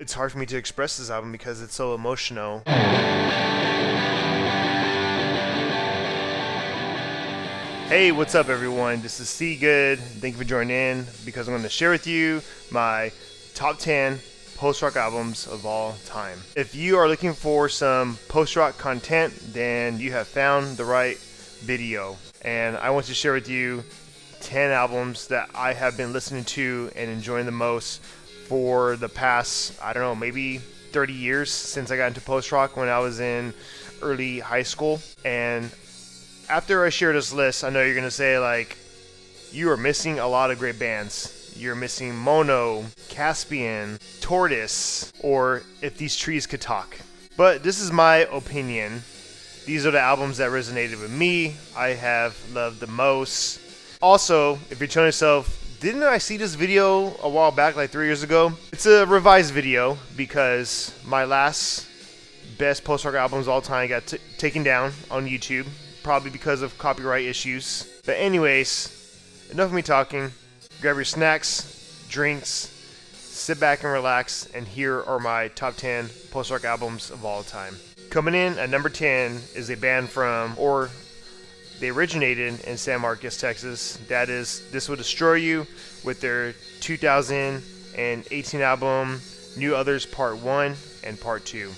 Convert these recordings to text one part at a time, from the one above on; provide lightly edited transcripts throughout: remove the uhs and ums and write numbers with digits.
It's hard for me to express this album because it's so emotional. Hey, what's up everyone? This is C Good. Thank you for joining in because I'm going to share with you my top 10 post-rock albums of all time. If you are looking for some post-rock content, then you have found the right video. And I want to share with you 10 albums that I have been listening to and enjoying the most for the past, I don't know, maybe 30 years since I got into post-rock when I was in early high school. And after I share this list, I know you're going to say, like, you are missing a lot of great bands. You're missing Mono, Caspian, Tortoise, or If These Trees Could Talk. But this is my opinion. These are the albums that resonated with me, I have loved the most. Also, if you're telling yourself, didn't I see this video a while back, like 3 years ago? It's a revised video because my last best post-rock albums of all time got taken down on YouTube, probably because of copyright issues. But anyways, enough of me talking. Grab your snacks, drinks, sit back and relax, and here are my top 10 post-rock albums of all time. Coming in at number 10 is a band from, or they originated in San Marcos, Texas. That is This Will Destroy You with their 2018 album, New Others Part 1 and Part 2.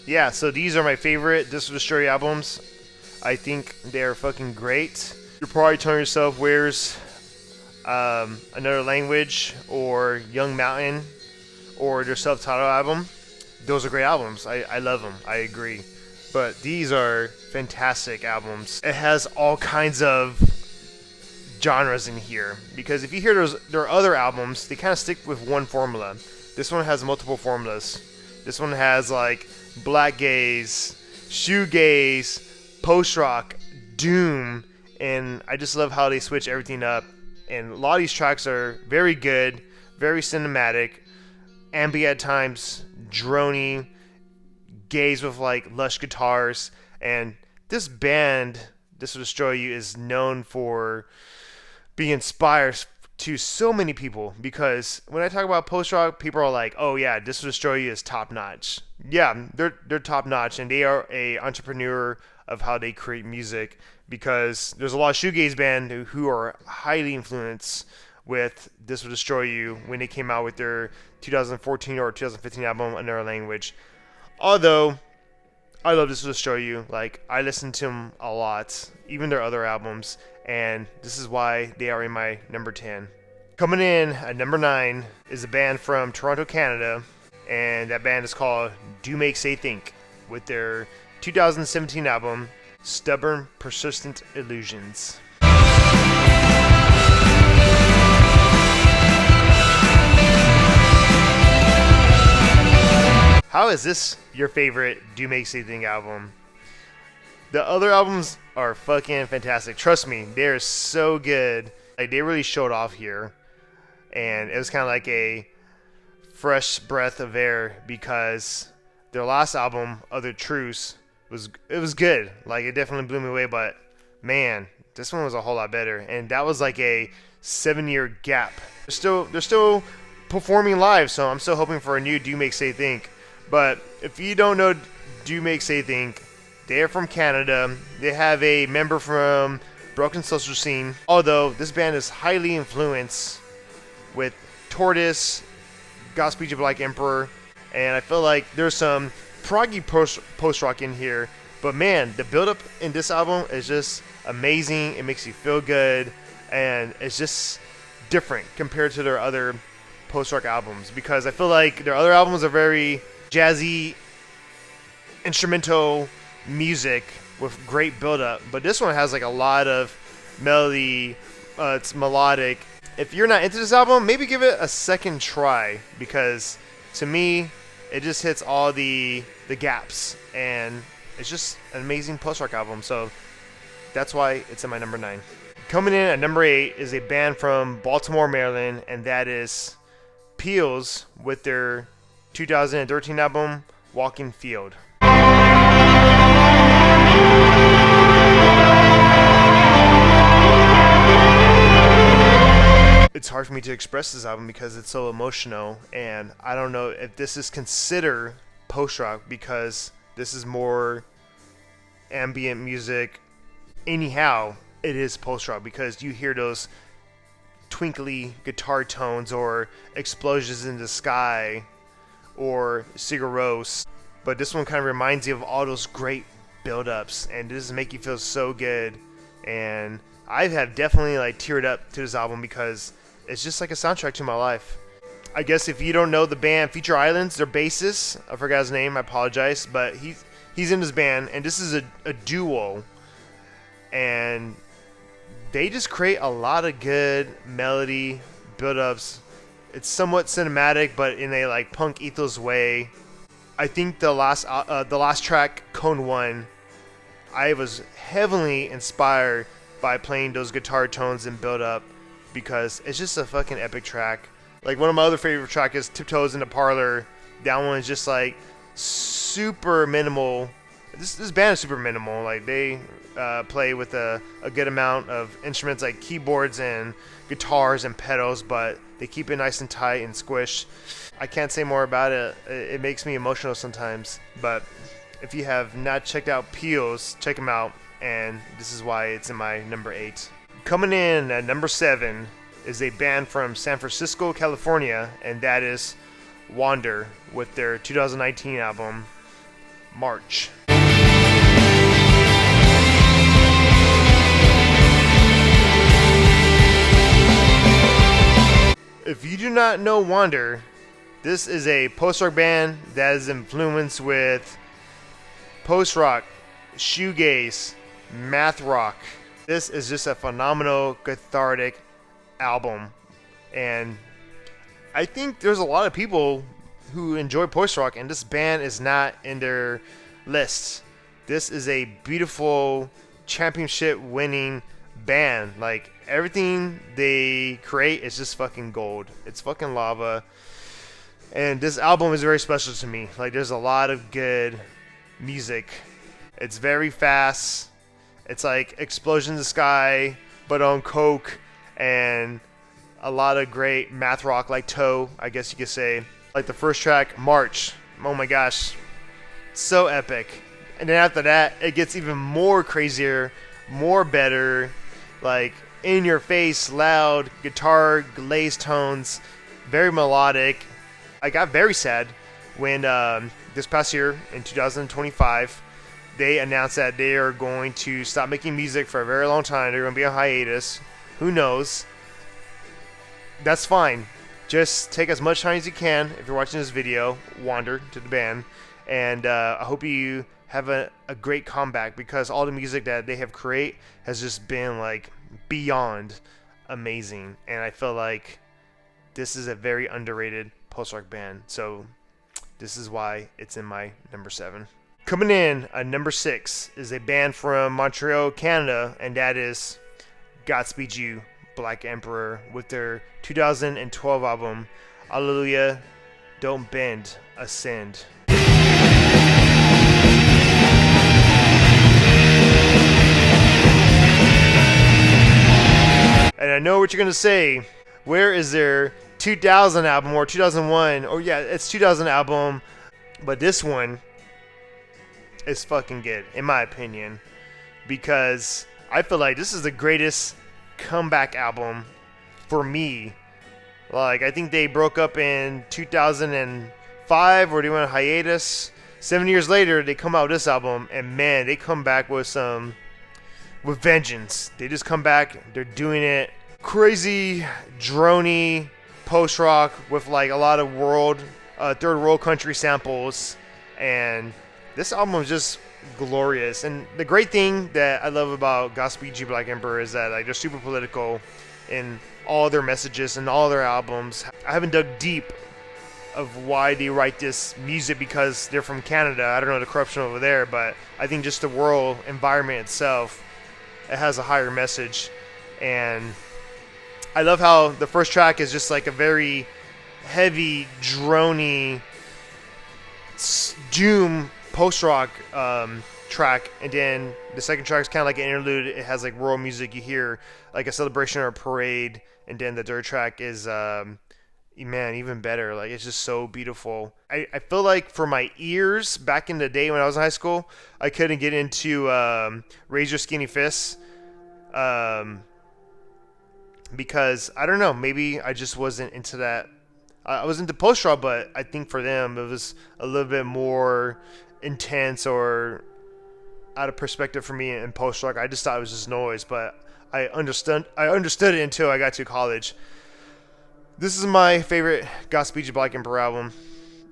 Yeah, so these are my favorite This Will Destroy You albums. I think they're fucking great. You're probably telling yourself, where's Another Language or Young Mountain or their self-titled album? Those are great albums. I love them. I agree. But these are fantastic albums. It has all kinds of genres in here. Because if you hear their other albums, they kind of stick with one formula. This one has multiple formulas. This one has like black gaze, shoegaze, post-rock, doom, and I just love how they switch everything up. And a lot of these tracks are very good, very cinematic, ambient at times, drony, gaze with like lush guitars. And this band, This Will Destroy You, is known for being inspired to so many people, because when I talk about post-rock, people are like, oh yeah, This Will Destroy You is top-notch. Yeah, they're top-notch, and they are a entrepreneur of how they create music, because there's a lot of shoegaze band who are highly influenced with This Will Destroy You when they came out with their 2014 or 2015 album, Another Language. Although, I love This Will Destroy You. Like, I listen to them a lot, even their other albums, and this is why they are in my number 10. Coming in at number 9 is a band from Toronto, Canada, and that band is called Do Make Say Think, with their 2017 album, Stubborn Persistent Illusions. How is this your favorite Do Make Say Think album? The other albums are fucking fantastic. Trust me, they're so good. Like, they really showed off here. And it was kind of like a fresh breath of air, because their last album, Other Truths, was good. Like, it definitely blew me away, but man, this one was a whole lot better. And that was like a 7-year gap. They're still performing live, so I'm still hoping for a new Do Make Say Think. But if you don't know Do Make Say Think, they're from Canada. They have a member from Broken Social Scene. Although this band is highly influenced with Tortoise, Godspeed You, Black Emperor, and I feel like there's some proggy post-rock in here. But man, the build-up in this album is just amazing. It makes you feel good, and it's just different compared to their other post-rock albums, because I feel like their other albums are very jazzy, instrumental music with great build-up, but this one has like a lot of melody. It's melodic. If you're not into this album, maybe give it a second try, because to me, it just hits all the gaps, and it's just an amazing post-rock album. So that's why it's in my number 9. Coming in at number 8 is a band from Baltimore, Maryland, and that is Peals with their 2013 album, Walking Field. hard for me to express this album because it's so emotional, and I don't know if this is considered post-rock because this is more ambient music. Anyhow, it is post-rock because you hear those twinkly guitar tones or explosions in the sky or Sigur Rós. But this one kind of reminds you of all those great build-ups, and this make you feel so good. And I have definitely like teared up to this album because it's just like a soundtrack to my life. I guess if you don't know the band Future Islands, their bassist, I forgot his name, I apologize, but he's in this band, and this is a duo, and they just create a lot of good melody build-ups. It's somewhat cinematic, but in a like punk ethos way. I think the last track, Cone One, I was heavily inspired by playing those guitar tones and build-up because it's just a fucking epic track. Like, one of my other favorite tracks is Tiptoes in the Parlor. That one is just like super minimal. This band is super minimal. Like, they play with a good amount of instruments like keyboards and guitars and pedals, but they keep it nice and tight and squished. I can't say more about it. It makes me emotional sometimes. But if you have not checked out Peals, check them out. And this is why it's in my number 8. Coming in at number 7 is a band from San Francisco, California, and that is Wander with their 2019 album, March. If you do not know Wander, this is a post-rock band that is influenced with post-rock, shoegaze, math rock. This is just a phenomenal, cathartic album, and I think there's a lot of people who enjoy post-rock, and this band is not in their lists. This is a beautiful, championship-winning band. Like, everything they create is just fucking gold. It's fucking lava. And this album is very special to me. Like, there's a lot of good music. It's very fast. It's like Explosion in the Sky, but on coke, and a lot of great math rock, like Toe, I guess you could say. Like the first track, March. Oh my gosh. So epic. And then after that, it gets even more crazier, more better. Like, in your face, loud, guitar glaze tones, very melodic. I got very sad when this past year, in 2025, they announced that they are going to stop making music for a very long time. They're going to be on hiatus. Who knows? That's fine. Just take as much time as you can if you're watching this video. Wander to the band. And I hope you have a great comeback, because all the music that they have created has just been like beyond amazing. And I feel like this is a very underrated post-rock band. So this is why it's in my number 7. Coming in at number 6 is a band from Montreal, Canada, and that is Godspeed You, Black Emperor, with their 2012 album, Allelujah, Don't Bend, Ascend. And I know what you're going to say. Where is their 2000 album or 2001? Oh yeah, it's 2000 album. But this one is fucking good, in my opinion, because I feel like this is the greatest comeback album for me. Like, I think they broke up in 2005, or they went on hiatus. 7 years later, they come out with this album, and man, they come back with vengeance. They just come back, they're doing it crazy, drony post-rock with like a lot of third world country samples, and this album is just glorious. And the great thing that I love about Godspeed You, Black Emperor is that like they're super political in all their messages and all their albums. I haven't dug deep of why they write this music because they're from Canada. I don't know the corruption over there, but I think just the world environment itself, it has a higher message. And I love how the first track is just like a very heavy, drony, doom post-rock track, and then the second track is kind of like an interlude. It has like rural music. You hear like a celebration or a parade, and then the third track is man, even better. Like, it's just so beautiful. I feel like for my ears back in the day when I was in high school, I couldn't get into Raise Your Skinny Fists, because I don't know, maybe I just wasn't into that. I was into post-rock, but I think for them it was a little bit more intense or out of perspective for me in post-rock. I just thought it was just noise, but I understood it until I got to college. This is my favorite Godspeed You, Black Emperor album.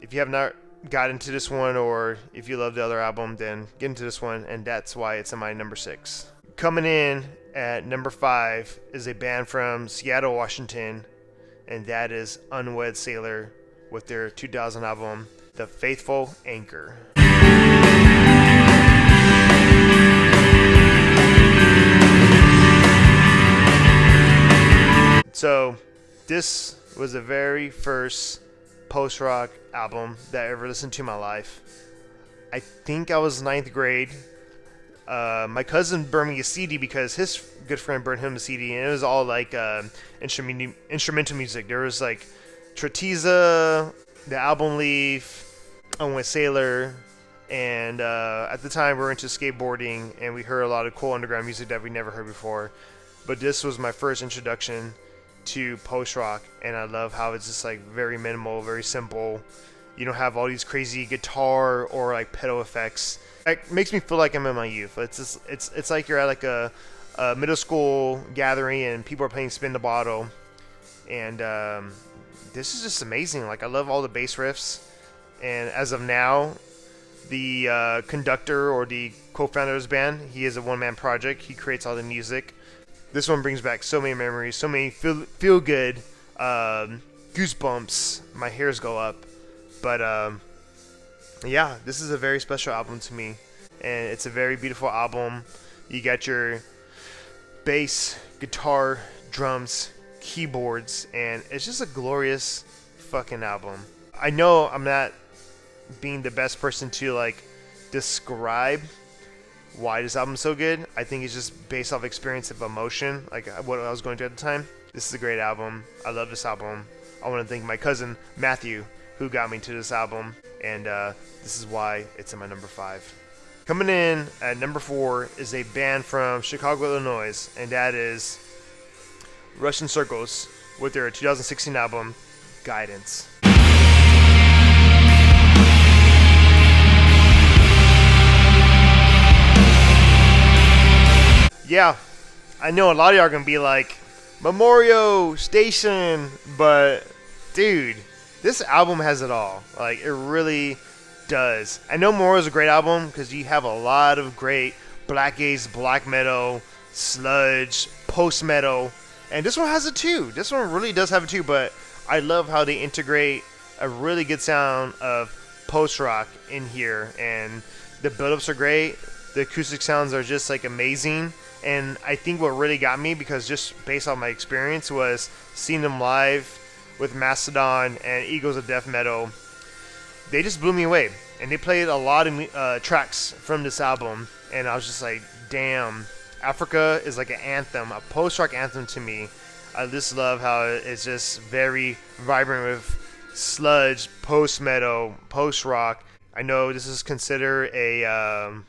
If you have not got into this one, or if you love the other album, then get into this one, and that's why it's in my number 6. Coming in at number 5 is a band from Seattle, Washington, and that is Unwed Sailor with their 2000 album, The Faithful Anchor. So, this was the very first post-rock album that I ever listened to in my life. I think I was 9th grade. My cousin burned me a CD because his good friend burned him a CD, and it was all like instrumental music. There was like Tretiza, The Album Leaf, Unwed Sailor, and at the time we were into skateboarding, and we heard a lot of cool underground music that we never heard before. But this was my first introduction to post-rock, and I love how it's just like very minimal, very simple. You don't have all these crazy guitar or like pedal effects. It makes me feel like I'm in my youth. It's just, it's like you're at like a middle school gathering and people are playing Spin the Bottle, and this is just amazing. Like, I love all the bass riffs, and as of now, the conductor or the co-founder of this band, he is a one-man project. He creates all the music. This one brings back so many memories, so many feel good goosebumps. My hairs go up. But yeah, this is a very special album to me, and it's a very beautiful album. You got your bass, guitar, drums, keyboards, and it's just a glorious fucking album. I know I'm not being the best person to like describe why this album's so good. I think it's just based off experience of emotion, like what I was going through at the time. This is a great album. I love this album. I want to thank my cousin Matthew, who got me to this album, and this is why it's in my number 5. Coming in at number 4 is a band from Chicago, Illinois, and that is Russian Circles with their 2016 album, Guidance. Yeah, I know a lot of y'all are going to be like, Memorial, Station, but dude, this album has it all. Like, it really does. I know Memorial is a great album because you have a lot of great black gaze, black metal, sludge, post metal, and this one has it too. This one really does have it too, but I love how they integrate a really good sound of post rock in here, and the build-ups are great. The acoustic sounds are just like amazing. And I think what really got me, because just based on my experience, was seeing them live with Mastodon and Eagles of Death Metal. They just blew me away, and they played a lot of tracks from this album, and I was just like, damn, Africa is like an anthem, a post-rock anthem to me. I just love how it's just very vibrant with sludge, post-metal, post-rock. I know this is considered a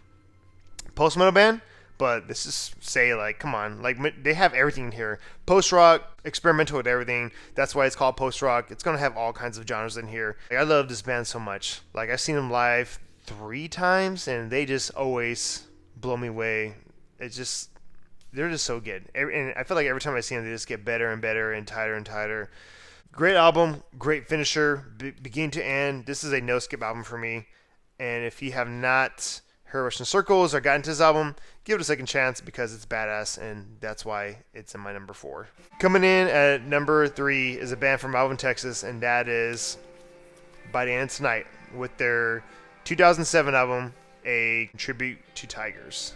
post-metal band, but this is, say, like, come on, like, they have everything in here. Post-rock, experimental with everything. That's why it's called post-rock. It's going to have all kinds of genres in here. Like, I love this band so much. Like, I've seen them live 3 times, and they just always blow me away. It's just, they're just so good. And I feel like every time I see them, they just get better and better and tighter and tighter. Great album, great finisher, beginning to end. This is a no-skip album for me. And if you have not heard Russian Circles or got into this album, give it a second chance because it's badass, and that's why it's in my number 4. Coming in at number 3 is a band from Alvin, Texas, and that is By the End of Tonight with their 2007 album, A Tribute to Tigers.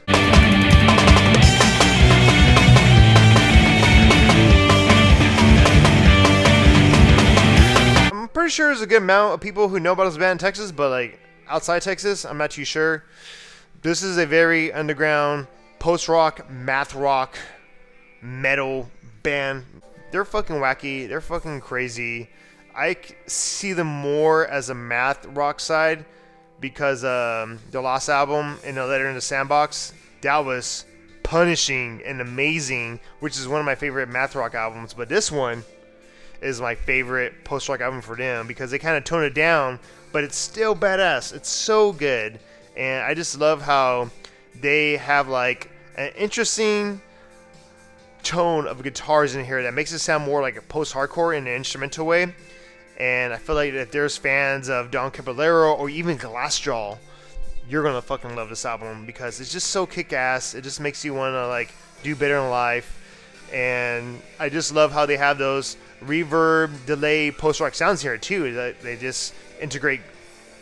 I'm pretty sure there's a good amount of people who know about this band in Texas, but like outside Texas, I'm not too sure. This is a very underground post-rock, math rock, metal band. They're fucking wacky. They're fucking crazy. I see them more as a math rock side because the last album, In a Letter in the Sandbox, that was punishing and amazing, which is one of my favorite math rock albums. But this one is my favorite post-rock album for them because they kind of tone it down, but it's still badass. It's so good. And I just love how they have like an interesting tone of guitars in here that makes it sound more like a post-hardcore in an instrumental way. And I feel like if there's fans of Don Caballero or even Glassjaw, you're gonna fucking love this album because it's just so kick-ass. It just makes you want to like do better in life. And I just love how they have those reverb, delay, post-rock sounds here too. That they just integrate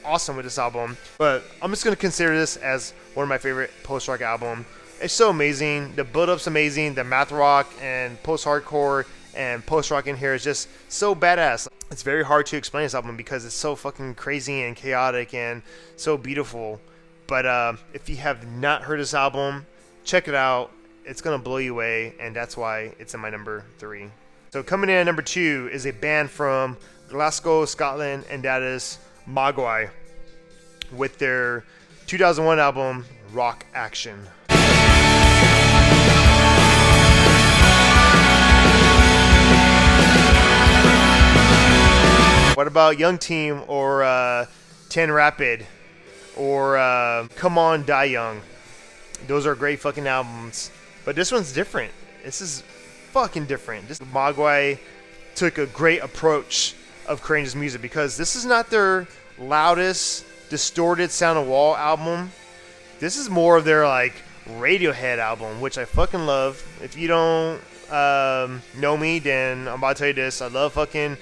awesome with this album. But I'm just gonna consider this as one of my favorite post-rock album. It's so amazing. The build-up's amazing. The math rock and post-hardcore and post-rock in here is just so badass. It's very hard to explain this album because it's so fucking crazy and chaotic and so beautiful. But if you have not heard this album, check it out. It's gonna blow you away, and that's why it's in my number 3. So coming in at number 2 is a band from Glasgow, Scotland, and that is Mogwai with their 2001 album Rock Action. What about Young Team or 10 Rapid or Come On Die Young? Those are great fucking albums, but this one's different. This is fucking different. This Mogwai took a great approach of creating this music because this is not their loudest, distorted sound of wall album. This is more of their like Radiohead album, which I fucking love. If you don't know me, then I'm about to tell you this. I love fucking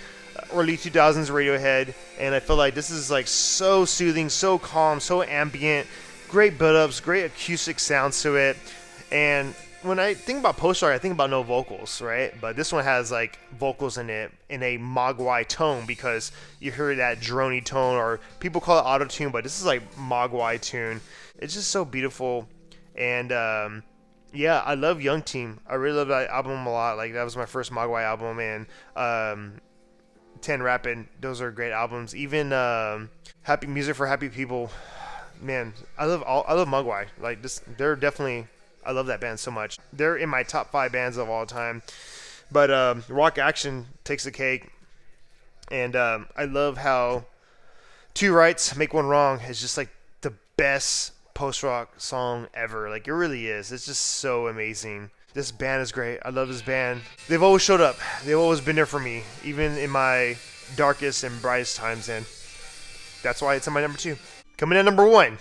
early 2000s Radiohead, and I feel like this is like so soothing, so calm, so ambient, great build-ups, great acoustic sounds to it. And when I think about post-rock, I think about no vocals, right? But this one has like vocals in it in a Mogwai tone because you hear that drony tone, or people call it auto-tune, but this is like Mogwai tune. It's just so beautiful. And yeah, I love Young Team. I really love that album a lot. Like that was my first Mogwai album, and 10 Rapid, those are great albums. Even Happy Music for Happy People, man, I love Mogwai. Like this, they're definitely, I love that band so much. They're in my top 5 bands of all time. But Rock Action takes the cake, and I love how Two Rights Make One Wrong is just like the best post-rock song ever. Like it really is. It's just so amazing. This band is great. I love this band. They've always showed up. They've always been there for me, even in my darkest and brightest times, and that's why it's in my number 2. Coming in number 1,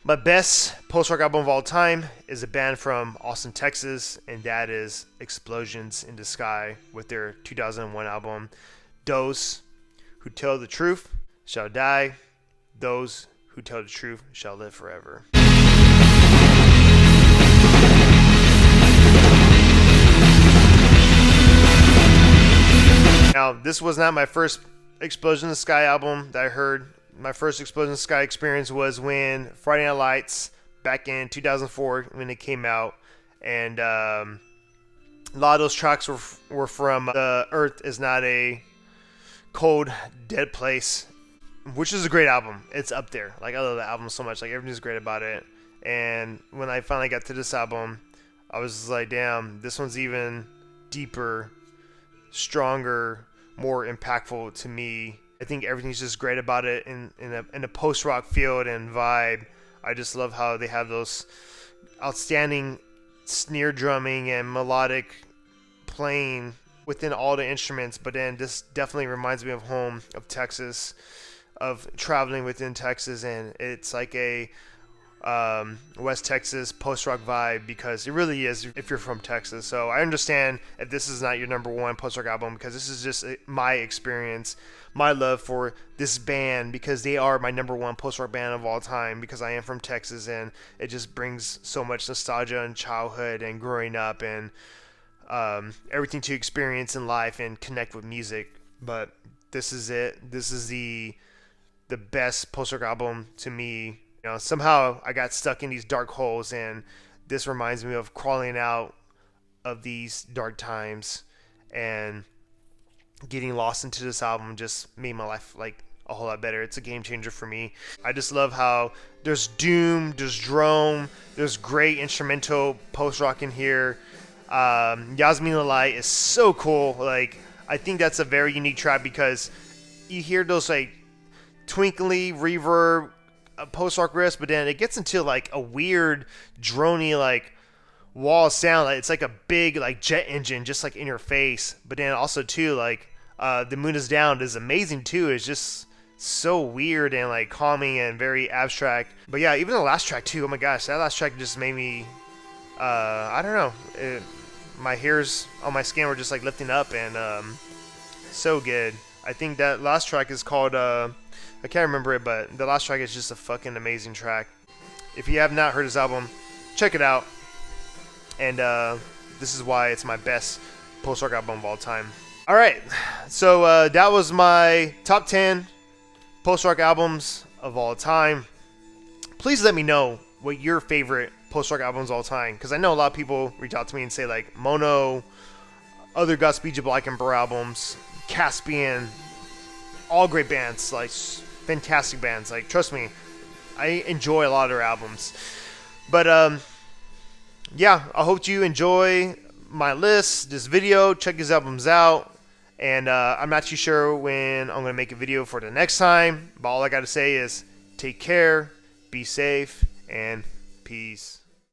my best post-rock album of all time is a band from Austin, Texas, and that is Explosions in the Sky with their 2001 album, Those Who Tell the Truth Shall Die, Those Who Tell the Truth Shall Live Forever. Now, this was not my first Explosion in the Sky album that I heard. My first Explosion in the Sky experience was when Friday Night Lights, back in 2004, when it came out. And a lot of those tracks were from The Earth Is Not a Cold, Dead Place, which is a great album. It's up there. Like, I love that album so much. Like, everything's great about it. And when I finally got to this album, I was like, damn, this one's even deeper, stronger, more impactful to me. I think everything's just great about it in a post-rock field and vibe. I just love how they have those outstanding snare drumming and melodic playing within all the instruments. But then this definitely reminds me of home, of Texas, of traveling within Texas, and it's like a West Texas post-rock vibe because it really is if you're from Texas. So I understand if this is not your number 1 post-rock album because this is just my experience, my love for this band because they are my number 1 post-rock band of all time because I am from Texas, and it just brings so much nostalgia and childhood and growing up and everything to experience in life and connect with music. But this is it. This is the best post-rock album to me Somehow I got stuck in these dark holes, and this reminds me of crawling out of these dark times, and getting lost into this album just made my life like a whole lot better. It's a game changer for me. I just love how there's doom, there's drone, there's great instrumental post rock in here. Yasmin the Light is so cool. Like, I think that's a very unique track because you hear those like twinkly reverb post rock riffs, but then it gets into like a weird drony like wall sound. Like, it's like a big like jet engine just like in your face. But then also too like The Moon Is Down is amazing too. It's just so weird and like calming and very abstract. But yeah, even the last track too. Oh my gosh, that last track just made me I don't know. My hairs on my skin were just like lifting up, and so good. I think that last track is called I can't remember it, but the last track is just a fucking amazing track. If you have not heard his album, check it out. And this is why it's my best post-rock album of all time. Alright, so that was my top 10 post-rock albums of all time. Please let me know what your favorite post-rock albums of all time, because I know a lot of people reach out to me and say like Mono, other Godspeed You Black and Burr albums, Caspian, all great bands, like fantastic bands. Like, trust me, I enjoy a lot of their albums. But yeah, I hope you enjoy my list, this video. Check his albums out. And I'm not too sure when I'm going to make a video for the next time. But all I got to say is take care, be safe, and peace.